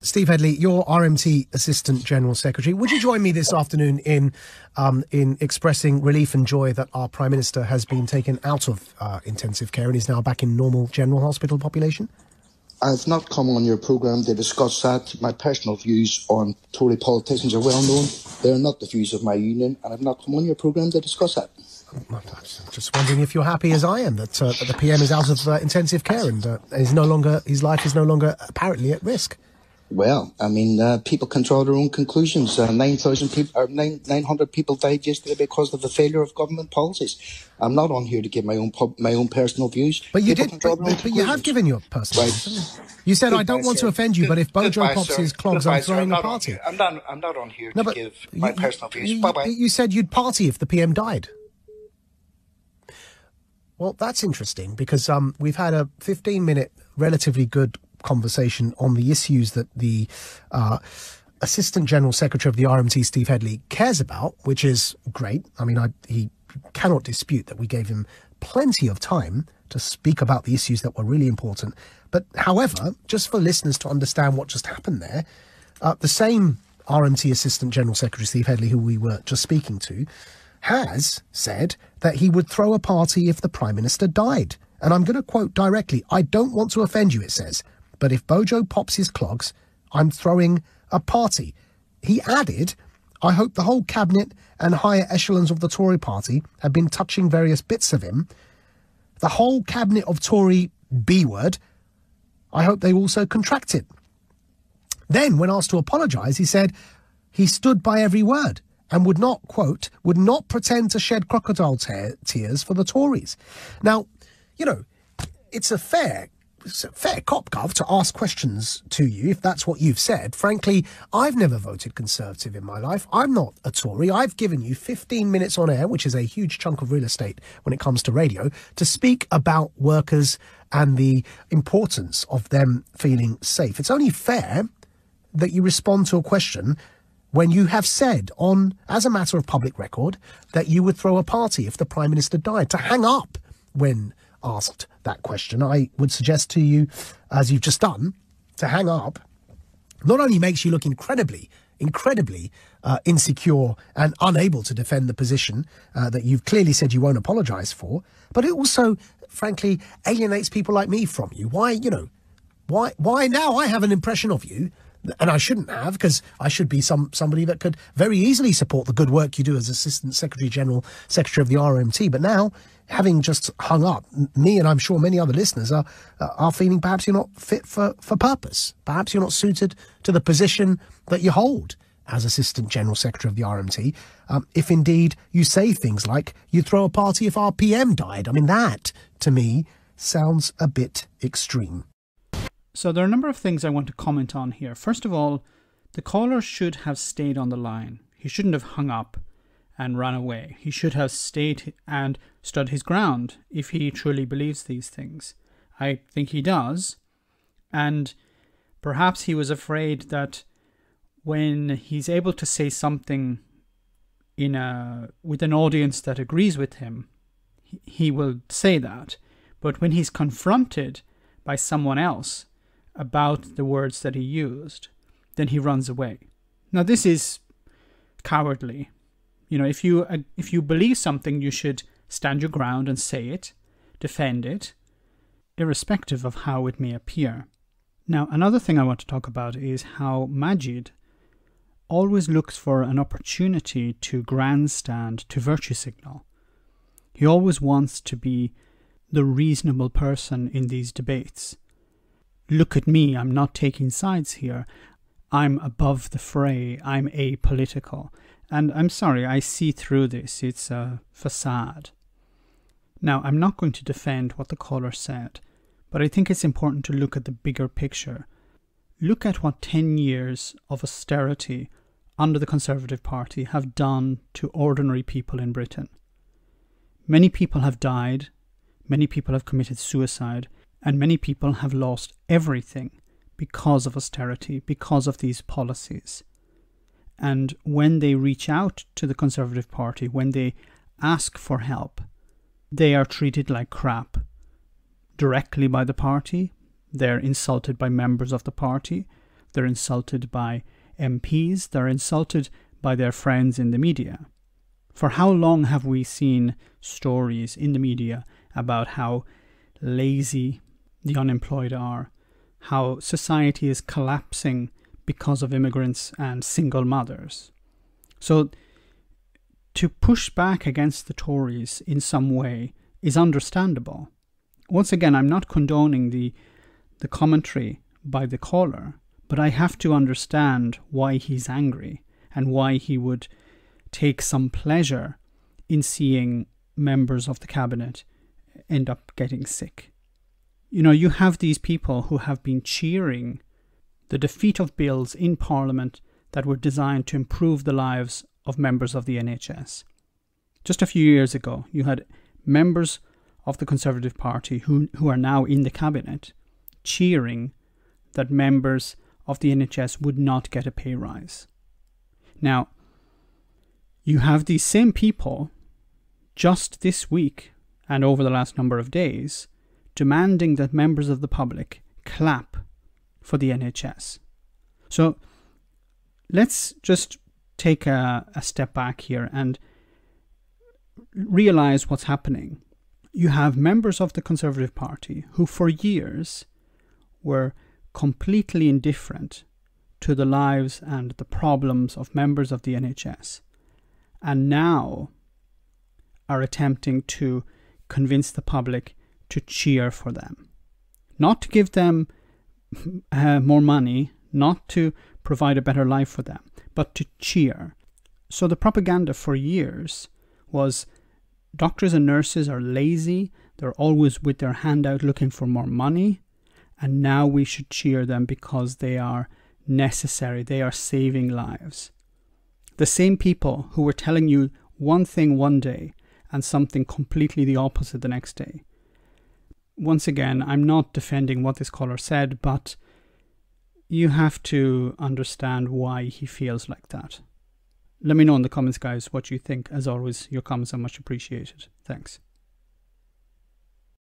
Steve Headley, you're RMT Assistant General Secretary. Would you join me this afternoon in expressing relief and joy that our Prime Minister has been taken out of intensive care and is now back in normal general hospital population? I've not come on your programme to discuss that. My personal views on Tory politicians are well known. They are not the views of my union, and I've not come on your programme to discuss that. I'm just wondering if you're happy as I am that the PM is out of intensive care and his life is no longer apparently at risk. Well, I mean, people can draw their own conclusions. 900 people died yesterday because of the failure of government policies. I'm not on here to give my own personal views. But you did. But you have given your personal views. You said, I don't want to offend you, but if Bojo pops his clogs, I'm throwing a party. I'm not on here to give my personal views. Bye-bye. You said you'd party if the PM died. Well, that's interesting because we've had a 15-minute, relatively good conversation on the issues that the Assistant General Secretary of the RMT, Steve Headley, cares about, which is great. I mean, he cannot dispute that we gave him plenty of time to speak about the issues that were really important. But however, just for listeners to understand what just happened there, the same RMT Assistant General Secretary, Steve Headley, who we were just speaking to, has said that he would throw a party if the Prime Minister died. And I'm going to quote directly, I don't want to offend you, it says, but if Bojo pops his clogs, I'm throwing a party. He added, I hope the whole cabinet and higher echelons of the Tory party have been touching various bits of him. The whole cabinet of Tory B-word, I hope they also contract it. Then, when asked to apologise, he said he stood by every word and would not, quote, would not pretend to shed crocodile tears for the Tories. Now, you know, it's a fair cop, Gov, to ask questions to you, if that's what you've said. Frankly, I've never voted Conservative in my life. I'm not a Tory. I've given you 15 minutes on air, which is a huge chunk of real estate when it comes to radio, to speak about workers and the importance of them feeling safe. It's only fair that you respond to a question when you have said as a matter of public record, that you would throw a party if the Prime Minister died. To hang up when asked that question, I would suggest to you, as you've just done, to hang up not only makes you look incredibly insecure and unable to defend the position that you've clearly said you won't apologise for, but it also, frankly, alienates people like me from you. Why now I have an impression of you, and I shouldn't have, because I should be somebody that could very easily support the good work you do as Assistant Secretary General, Secretary of the RMT. But now, having just hung up, me and I'm sure many other listeners are feeling perhaps you're not fit for purpose. Perhaps you're not suited to the position that you hold as Assistant General Secretary of the RMT. If indeed you say things like, you'd throw a party if our PM died. I mean, that, to me, sounds a bit extreme. So there are a number of things I want to comment on here. First of all, the caller should have stayed on the line. He shouldn't have hung up and run away. He should have stayed and stood his ground if he truly believes these things. I think he does. And perhaps he was afraid that when he's able to say something with an audience that agrees with him, he will say that. But when he's confronted by someone else about the words that he used, then he runs away. Now, this is cowardly. You know, if you believe something, you should stand your ground and say it, defend it, irrespective of how it may appear. Now, another thing I want to talk about is how Maajid always looks for an opportunity to grandstand, to virtue signal. He always wants to be the reasonable person in these debates. Look at me, I'm not taking sides here. I'm above the fray, I'm apolitical. And I'm sorry, I see through this. It's a facade. Now, I'm not going to defend what the caller said, but I think it's important to look at the bigger picture. Look at what 10 years of austerity under the Conservative Party have done to ordinary people in Britain. Many people have died, many people have committed suicide, and many people have lost everything because of austerity, because of these policies. And when they reach out to the Conservative Party, when they ask for help, they are treated like crap directly by the party. They're insulted by members of the party. They're insulted by MPs. They're insulted by their friends in the media. For how long have we seen stories in the media about how lazy the unemployed are, how society is collapsing because of immigrants and single mothers? So to push back against the Tories in some way is understandable. Once again, I'm not condoning the commentary by the caller, but I have to understand why he's angry and why he would take some pleasure in seeing members of the cabinet end up getting sick. You know, you have these people who have been cheering the defeat of bills in Parliament that were designed to improve the lives of members of the NHS. Just a few years ago, you had members of the Conservative Party who are now in the cabinet cheering that members of the NHS would not get a pay rise. Now, you have these same people just this week and over the last number of days demanding that members of the public clap for the NHS. So let's just take a step back here and realize what's happening. You have members of the Conservative Party who for years were completely indifferent to the lives and the problems of members of the NHS, and now are attempting to convince the public to cheer for them. Not to give them more money, not to provide a better life for them, but to cheer. So the propaganda for years was doctors and nurses are lazy, they're always with their hand out looking for more money, and now we should cheer them because they are necessary, they are saving lives. The same people who were telling you one thing one day and something completely the opposite the next day. Once again, I'm not defending what this caller said, but you have to understand why he feels like that. Let me know in the comments, guys, what you think. As always, your comments are much appreciated. Thanks.